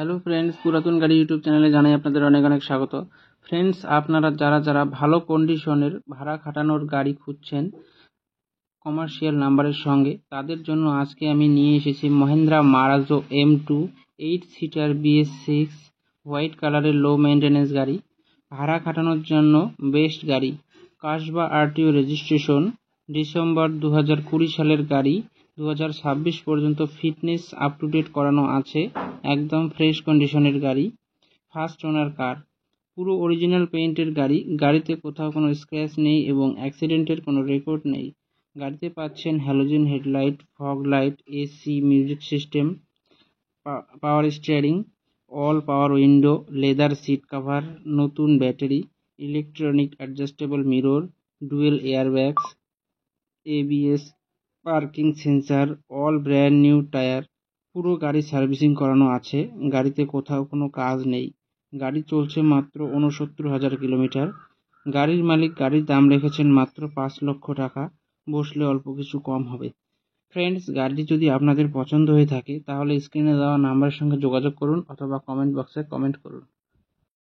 Hello friends, পুরাতন গাড়ি YouTube চ্যানেলে জানাই আপনাদের অনেক অনেক স্বাগত। ফ্রেন্ডস, আপনারা যারা ভালো কন্ডিশনের ভাড়া খাটানোর গাড়ি খুঁজছেন কমার্শিয়াল নাম্বারের সঙ্গে, তাদের জন্য আজকে আমি নিয়ে এসেছি Mahindra মারাজো M2 8 seater BS6 white কালারের লো মেনটেন্যান্স গাড়ি। ভাড়া খাটানোর জন্য বেস্ট গাড়ি। কাসবা RTO রেজিস্ট্রেশন, ডিসেম্বর 2020 সালের গাড়ি। 2026 পর্যন্ত ফিটনেস আপ টু ডেট করানো আছে। একদম ফ্রেশ কন্ডিশনের গাড়ি। ফার্স্ট ওনার কার। পুরো অরিজিনাল পেইন্টের গাড়ি। গাড়িতে কোথাও কোনো স্ক্র্যাচ নেই এবং অ্যাক্সিডেন্টের কোনো রেকর্ড নেই। গাড়িতে পাচ্ছেন halogen headlight, fog light, AC, music system, power steering, all power window, leather seat cover, নতুন battery, electronic adjustable mirror, dual airbags, ABS, parking sensor, all brand new tyre. পুরো গাড়ি সার্ভিসিং করানো আছে। গাড়িতে কোথাও কোনো কাজ নেই। গাড়ি চলছে মাত্র 69,000 কিলোমিটার। গাড়ির মালিক গাড়ির দাম রেখেছেন মাত্র 5 লক্ষ টাকা। বসলে অল্প কিছু কম হবে। ফ্রেন্ডস, গাড়িটি যদি আপনাদের পছন্দ হয়ে থাকে তাহলে স্ক্রিনে দেওয়া নাম্বারের সঙ্গে যোগাযোগ করুন অথবা কমেন্ট বক্সে কমেন্ট করুন।